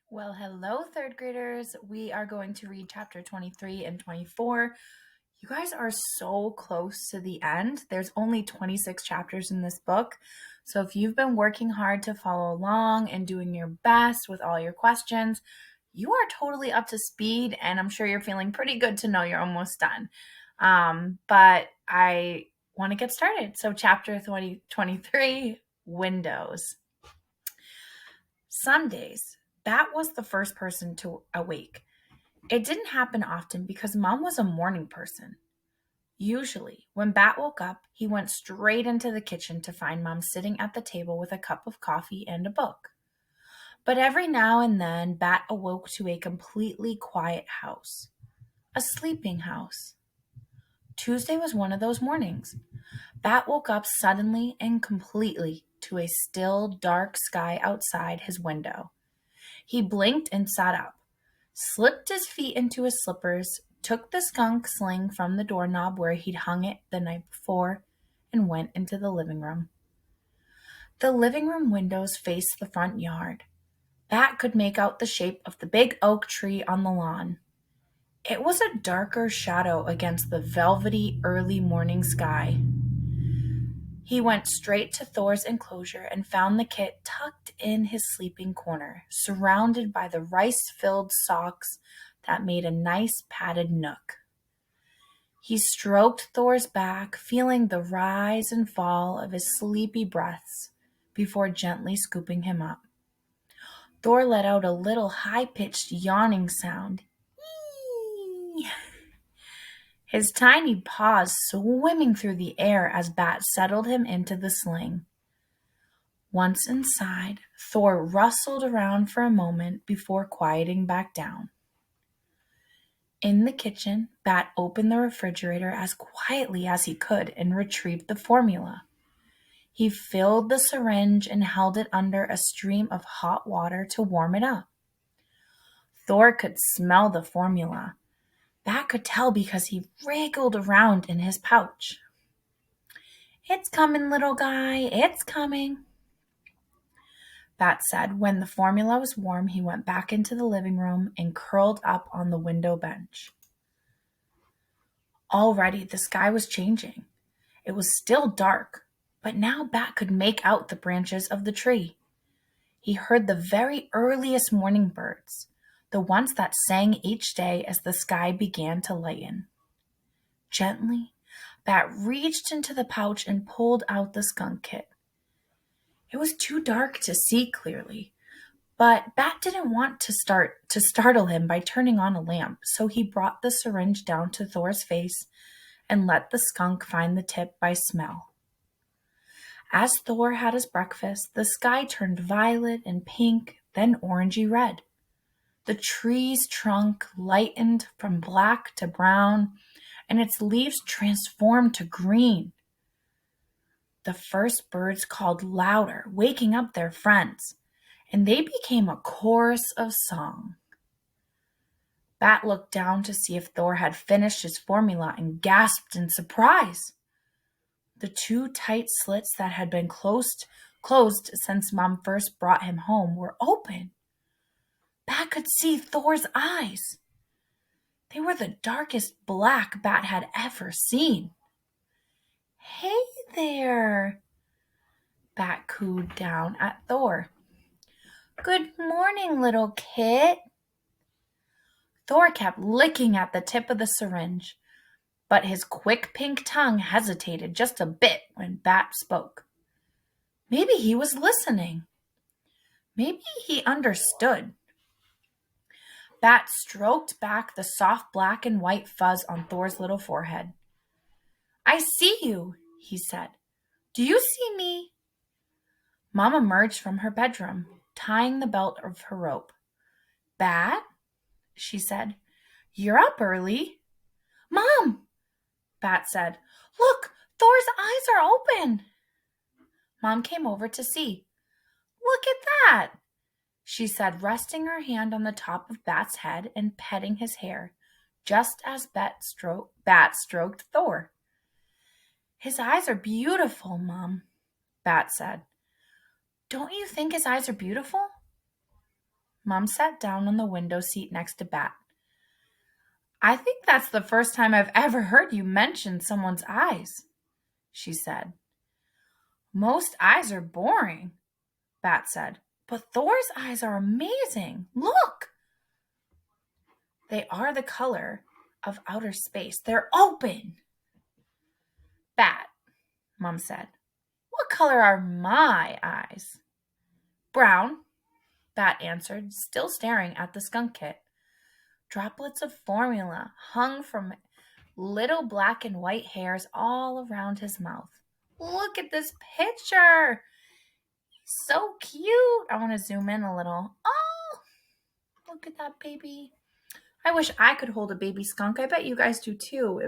Well, hello, third graders. We are going to read chapter 23 and 24. You guys are so close to the end. There's only 26 chapters in this book. So if you've been working hard to follow along and doing your best with all your questions, you are totally up to speed, and I'm sure you're feeling pretty good to know you're almost done. But I want to get started. So, chapter 23 Windows. Some days, Bat was the first person to awake. It didn't happen often because Mom was a morning person. Usually, when Bat woke up, he went straight into the kitchen to find Mom sitting at the table with a cup of coffee and a book. But every now and then, Bat awoke to a completely quiet house, a sleeping house. Tuesday was one of those mornings. Bat woke up suddenly and completely to a still, dark sky outside his window. He blinked and sat up, slipped his feet into his slippers, took the skunk sling from the doorknob where he'd hung it the night before, and went into the living room. The living room windows faced the front yard. Bat could make out the shape of the big oak tree on the lawn. It was a darker shadow against the velvety early morning sky. He went straight to Thor's enclosure and found the kit tucked in his sleeping corner, surrounded by the rice-filled socks that made a nice padded nook. He stroked Thor's back, feeling the rise and fall of his sleepy breaths before gently scooping him up. Thor let out a little high-pitched yawning sound. Eee! His tiny paws swimming through the air as Bat settled him into the sling. Once inside, Thor rustled around for a moment before quieting back down. In the kitchen, Bat opened the refrigerator as quietly as he could and retrieved the formula. He filled the syringe and held it under a stream of hot water to warm it up. Thor could smell the formula. Bat could tell because he wriggled around in his pouch. "It's coming, little guy, it's coming," Bat said. When the formula was warm, he went back into the living room and curled up on the window bench. Already the sky was changing. It was still dark, but now Bat could make out the branches of the tree. He heard the very earliest morning birds, the ones that sang each day as the sky began to lighten. Gently, Bat reached into the pouch and pulled out the skunk kit. It was too dark to see clearly, but Bat didn't want to startle him by turning on a lamp, so he brought the syringe down to Thor's face and let the skunk find the tip by smell. As Thor had his breakfast, the sky turned violet and pink, then orangey red. The tree's trunk lightened from black to brown, and its leaves transformed to green. The first birds called louder, waking up their friends, and they became a chorus of song. Bat looked down to see if Thor had finished his formula and gasped in surprise. The two tight slits that had been closed since Mom first brought him home were open. Bat could see Thor's eyes. They were the darkest black Bat had ever seen. "Hey there," Bat cooed down at Thor. "Good morning, little kit." Thor kept licking at the tip of the syringe, but his quick pink tongue hesitated just a bit when Bat spoke. Maybe he was listening. Maybe he understood. Bat stroked back the soft black and white fuzz on Thor's little forehead. "I see you," he said. "Do you see me?" Mom emerged from her bedroom, tying the belt of her rope. "Bat," she said, "you're up early." "Mom," Bat said, "look, Thor's eyes are open." Mom came over to see. "Look at that," she said, resting her hand on the top of Bat's head and petting his hair, just as Bat stroked Thor. "His eyes are beautiful, Mom," Bat said. "Don't you think his eyes are beautiful?" Mom sat down on the window seat next to Bat. I think that's the first time I've ever heard you mention someone's eyes, she said. Most eyes are boring, Bat said, but Thor's eyes are amazing. Look! They are the color of outer space. They're open. Bat, Mom said. What color are my eyes? Brown, Bat answered, still staring at the skunk kit. Droplets of formula hung from little black and white hairs all around his mouth. Look at this picture. He's so cute. I want to zoom in a little. Oh, look at that baby. I wish I could hold a baby skunk. I bet you guys do too.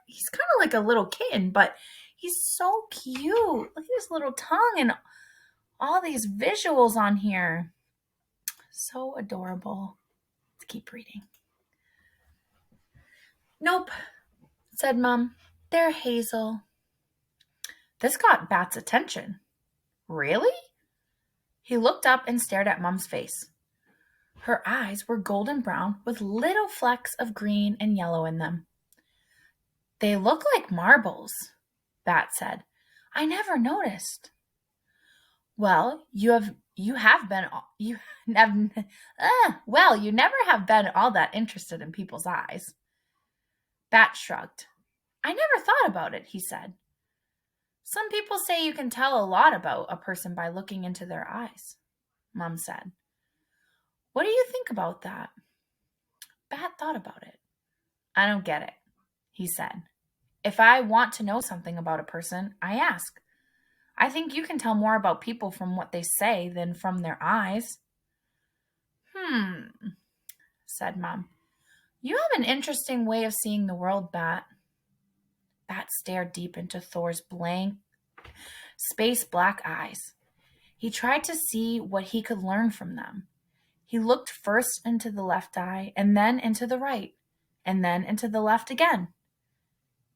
He's kind of like a little kitten, but he's so cute. Look at his little tongue and all these visuals on here. So adorable. Let's keep reading. Nope, said Mom. They're hazel. This got Bat's attention. Really? He looked up and stared at Mom's face. Her eyes were golden brown with little flecks of green and yellow in them. They look like marbles, Bat said. I never noticed. Well, you never have been all that interested in people's eyes. Bat shrugged. I never thought about it, he said. Some people say you can tell a lot about a person by looking into their eyes, Mom said. What do you think about that? Bat thought about it. I don't get it, he said. If I want to know something about a person, I ask. I think you can tell more about people from what they say than from their eyes. Said Mom. You have an interesting way of seeing the world, Bat. Bat stared deep into Thor's blank, space black eyes. He tried to see what he could learn from them. He looked first into the left eye, and then into the right, and then into the left again.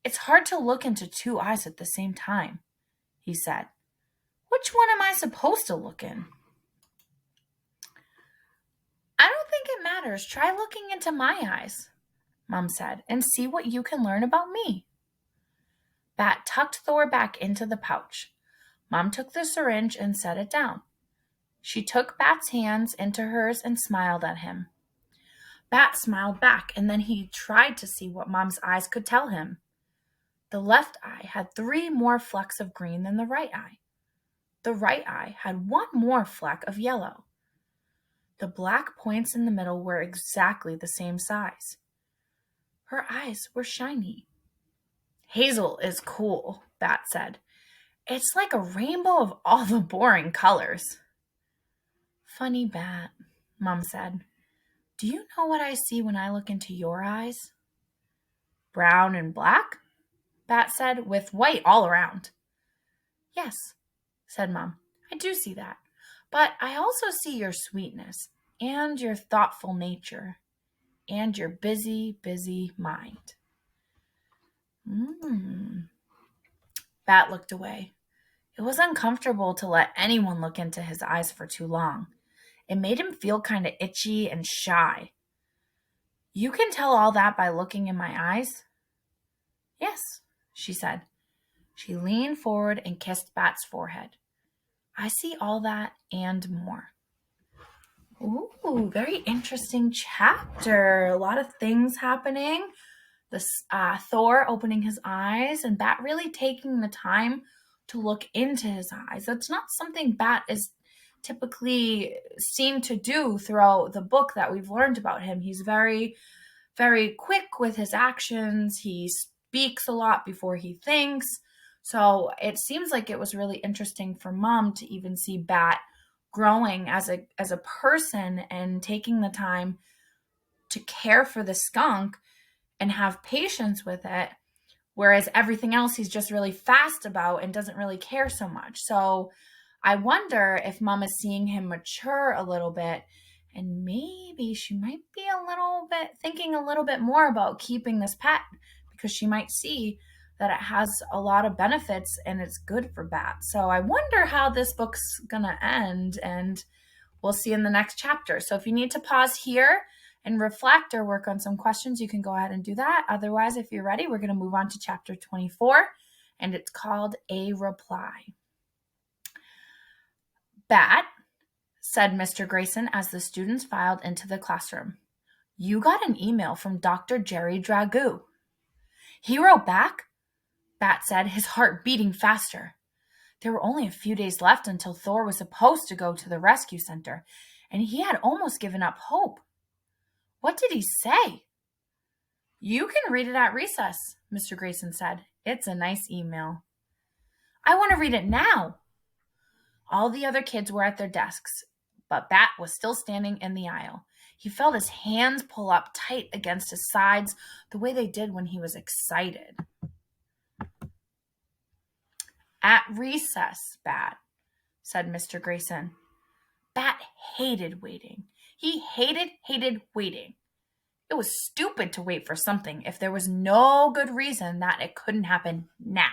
It's hard to look into two eyes at the same time, he said. Which one am I supposed to look in? I don't think it matters. Try looking into my eyes, Mom said, and see what you can learn about me. Bat tucked Thor back into the pouch. Mom took the syringe and set it down. She took Bat's hands into hers and smiled at him. Bat smiled back, and then he tried to see what Mom's eyes could tell him. The left eye had 3 more flecks of green than the right eye. The right eye had 1 more fleck of yellow. The black points in the middle were exactly the same size. Her eyes were shiny. Hazel is cool, Bat said. It's like a rainbow of all the boring colors. Funny Bat, Mom said. Do you know what I see when I look into your eyes? Brown and black? Bat said, with white all around. Yes, said Mom. I do see that. But I also see your sweetness and your thoughtful nature and your busy, busy mind. Bat looked away. It was uncomfortable to let anyone look into his eyes for too long. It made him feel kind of itchy and shy. You can tell all that by looking in my eyes? Yes, she said. She leaned forward and kissed Bat's forehead. I see all that and more. Ooh, very interesting chapter. A lot of things happening. Thor opening his eyes and Bat really taking the time to look into his eyes. That's not something Bat is typically seen to do throughout the book that we've learned about him. He's very, very quick with his actions. He speaks a lot before he thinks. So it seems like it was really interesting for Mom to even see Bat growing as a person and taking the time to care for the skunk and have patience with it, whereas everything else he's just really fast about and doesn't really care so much. So I wonder if Mom is seeing him mature a little bit, and maybe she might be thinking a little bit more about keeping this pet, because she might see that it has a lot of benefits and it's good for Bat. So I wonder how this book's gonna end and We'll see in the next chapter. So if you need to pause here and reflect or work on some questions, you can go ahead and do that. Otherwise, if you're ready, we're going to move on to chapter 24, and it's called A Reply. "Bat," said Mr. Grayson as the students filed into the classroom, "you got an email from Dr. Jerry Dragoo." "He wrote back?" Bat said, his heart beating faster. There were only a few days left until Thor was supposed to go to the rescue center, and he had almost given up hope. "What did he say?" "You can read it at recess," Mr. Grayson said. "It's a nice email." "I want to read it now." All the other kids were at their desks, but Bat was still standing in the aisle. He felt his hands pull up tight against his sides the way they did when he was excited. "At recess, Bat," said Mr. Grayson. Bat hated waiting. He hated waiting. It was stupid to wait for something if there was no good reason that it couldn't happen now.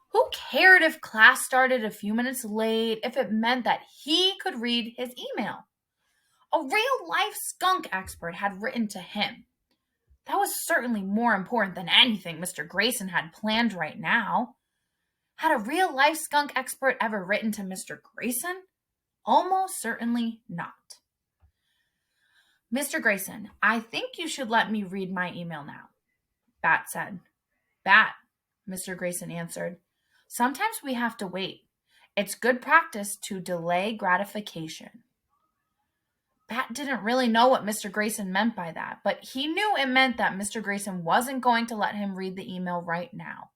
Who cared if class started a few minutes late if it meant that he could read his email? A real-life skunk expert had written to him. That was certainly more important than anything Mr. Grayson had planned right now. Had a real-life skunk expert ever written to Mr. Grayson? Almost certainly not. "Mr. Grayson, I think you should let me read my email now," Bat said. "Bat," Mr. Grayson answered, "sometimes we have to wait. It's good practice to delay gratification." Bat didn't really know what Mr. Grayson meant by that, but he knew it meant that Mr. Grayson wasn't going to let him read the email right now.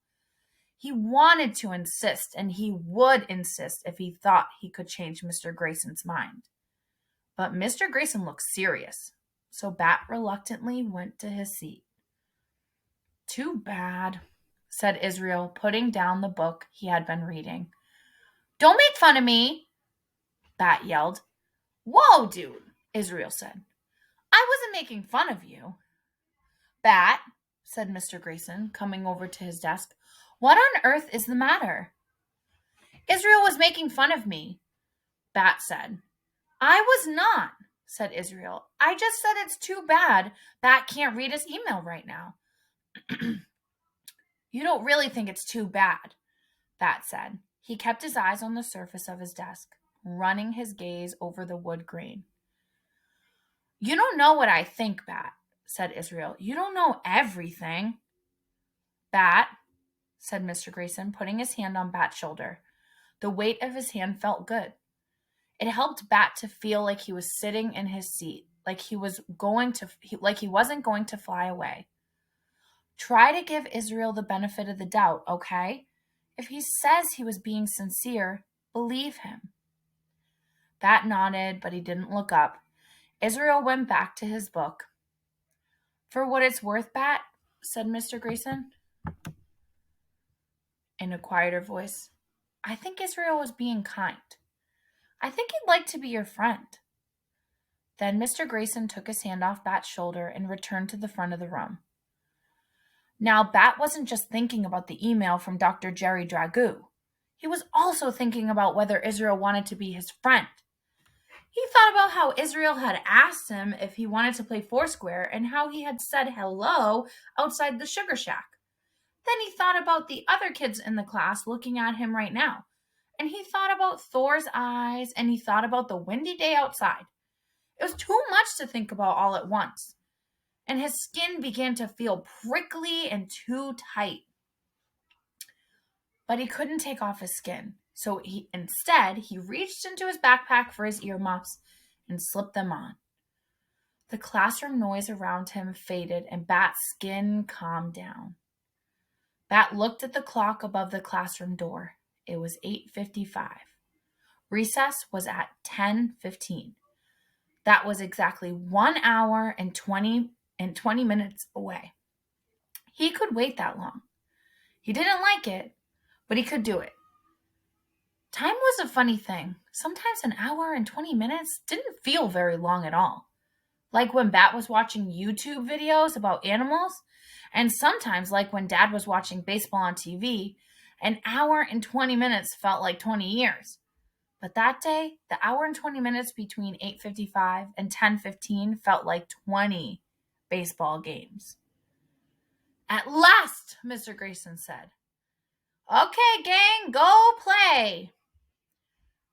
He wanted to insist, and he would insist if he thought he could change Mr. Grayson's mind. But Mr. Grayson looked serious, so Bat reluctantly went to his seat. "Too bad," said Israel, putting down the book he had been reading. "Don't make fun of me," Bat yelled. "Whoa, dude," Israel said. "I wasn't making fun of you." "Bat," said Mr. Grayson, coming over to his desk, "what on earth is the matter?" "Israel was making fun of me," Bat said. "I was not," said Israel. "I just said it's too bad Bat can't read his email right now." "You don't really think it's too bad," Bat said. He kept his eyes on the surface of his desk, running his gaze over the wood grain. "You don't know what I think, Bat," said Israel. "You don't know everything." "Bat," said Mr. Grayson, putting his hand on Bat's shoulder. The weight of his hand felt good. It helped Bat to feel like he was sitting in his seat, like he wasn't going to fly away. "Try to give Israel the benefit of the doubt, okay? If he says he was being sincere, believe him." Bat nodded, but he didn't look up. Israel went back to his book. "For what it's worth, Bat," said Mr. Grayson in a quieter voice, "I think Israel was being kind. I think he'd like to be your friend." Then Mr. Grayson took his hand off Bat's shoulder and returned to the front of the room. Now, Bat wasn't just thinking about the email from Dr. Jerry Dragoo. He was also thinking about whether Israel wanted to be his friend. He thought about how Israel had asked him if he wanted to play Foursquare and how he had said hello outside the sugar shack. Then he thought about the other kids in the class looking at him right now. And he thought about Thor's eyes, and he thought about the windy day outside. It was too much to think about all at once, and his skin began to feel prickly and too tight. But he couldn't take off his skin, so instead he reached into his backpack for his earmuffs and slipped them on. The classroom noise around him faded, and Bat's skin calmed down. Bat looked at the clock above the classroom door. It was 8:55. Recess was at 10:15. That was exactly 1 hour and 20 minutes away. He could wait that long. He didn't like it, but he could do it. Time was a funny thing. Sometimes an hour and 20 minutes didn't feel very long at all. Like when Bat was watching YouTube videos about animals, and sometimes like when Dad was watching baseball on TV, an hour and 20 minutes felt like 20 years. But that day, the hour and 20 minutes between 8:55 and 10:15 felt like 20 baseball games. At last, Mr. Grayson said. Okay, gang, go play.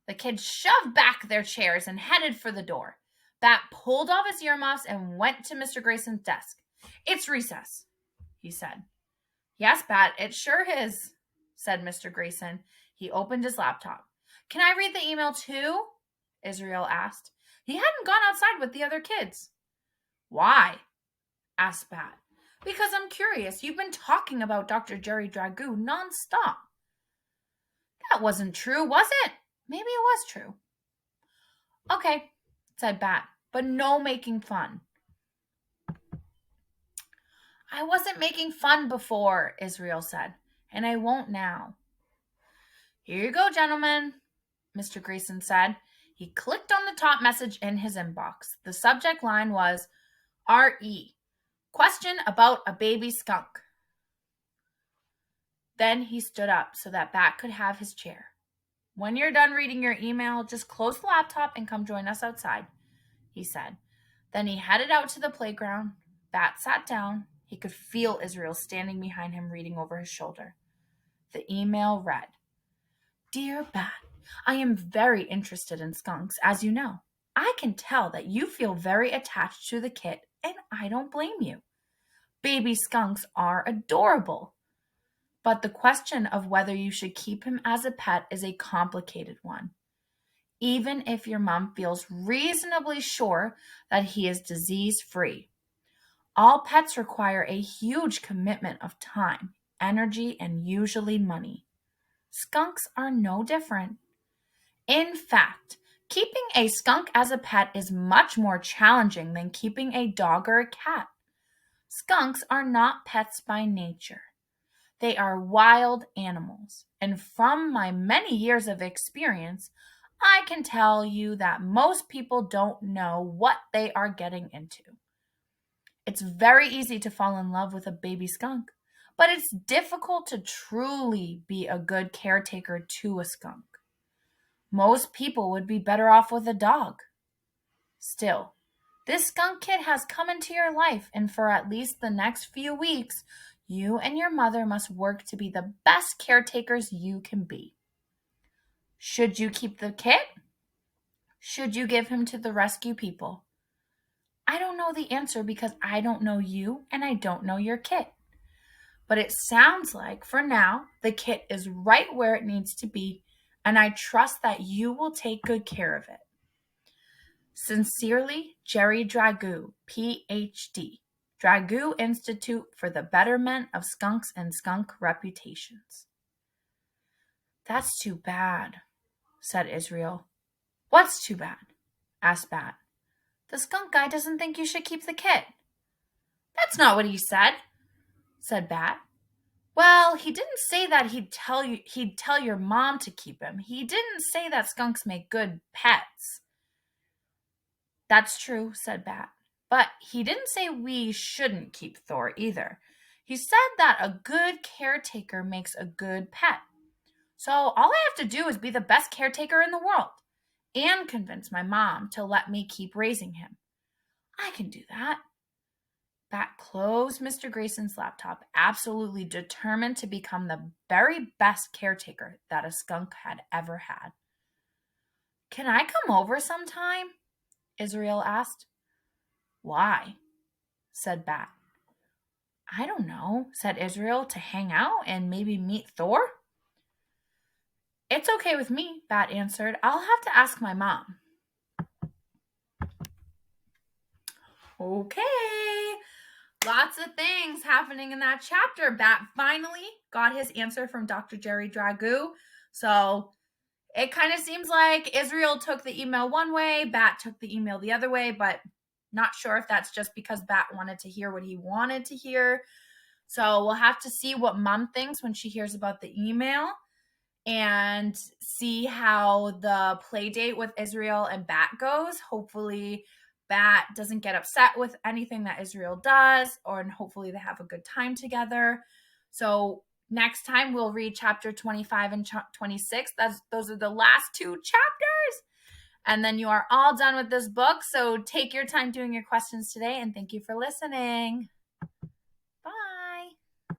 The kids shoved back their chairs and headed for the door. Bat pulled off his earmuffs and went to Mr. Grayson's desk. It's recess, he said. Yes, Bat, it sure is, said Mr. Grayson. He opened his laptop. Can I read the email too? Israel asked. He hadn't gone outside with the other kids. Why? Asked Bat. Because I'm curious. You've been talking about Dr. Jerry Dragoo nonstop. That wasn't true, was it? Maybe it was true. Okay, said Bat, but no making fun. I wasn't making fun before, Israel said, and I won't now. Here you go, gentlemen, Mr. Grayson said. He clicked on the top message in his inbox. The subject line was R.E. Question about a baby skunk. Then he stood up so that Bat could have his chair. When you're done reading your email, just close the laptop and come join us outside, he said. Then he headed out to the playground. Bat sat down. He could feel Israel standing behind him reading over his shoulder. The email read, Dear Bat, I am very interested in skunks, as you know. I can tell that you feel very attached to the kit, and I don't blame you. Baby skunks are adorable. But the question of whether you should keep him as a pet is a complicated one. Even if your mom feels reasonably sure that he is disease-free. All pets require a huge commitment of time, energy, and usually money. Skunks are no different. In fact, keeping a skunk as a pet is much more challenging than keeping a dog or a cat. Skunks are not pets by nature. They are wild animals, and from my many years of experience, I can tell you that most people don't know what they are getting into. It's very easy to fall in love with a baby skunk, but it's difficult to truly be a good caretaker to a skunk. Most people would be better off with a dog. Still, this skunk kid has come into your life, and for at least the next few weeks, you and your mother must work to be the best caretakers you can be. Should you keep the kit? Should you give him to the rescue people? I don't know the answer because I don't know you and I don't know your kit. But it sounds like, for now, the kit is right where it needs to be, and I trust that you will take good care of it. Sincerely, Jerry Dragoo, Ph.D., Dragoo Institute for the Betterment of Skunks and Skunk Reputations. That's too bad, said Israel. What's too bad? Asked Bat. The skunk guy doesn't think you should keep the kit. That's not what he said Bat. Well, he didn't say that he'd tell your mom to keep him. He didn't say that skunks make good pets. That's true, said Bat. But he didn't say we shouldn't keep Thor either. He said that a good caretaker makes a good pet. So all I have to do is be the best caretaker in the world and convince my mom to let me keep raising him. I can do that. Bat closed Mr. Grayson's laptop, absolutely determined to become the very best caretaker that a skunk had ever had. Can I come over sometime? Israel asked. Why? Said Bat. I don't know, said Israel, to hang out and maybe meet Thor? It's okay with me, Bat answered. I'll have to ask my mom. Okay. Lots of things happening in that chapter. Bat finally got his answer from Dr. Jerry Dragoo. So it kind of seems like Israel took the email one way, Bat took the email the other way, but not sure if that's just because Bat wanted to hear what he wanted to hear. So we'll have to see what Mom thinks when she hears about the email and see how the play date with Israel and Bat goes. Hopefully Bat doesn't get upset with anything that Israel does, and hopefully they have a good time together. So Next time, we'll read chapter 25 and 26. Those are the last 2 chapters. And then you are all done with this book. So take your time doing your questions today, and thank you for listening.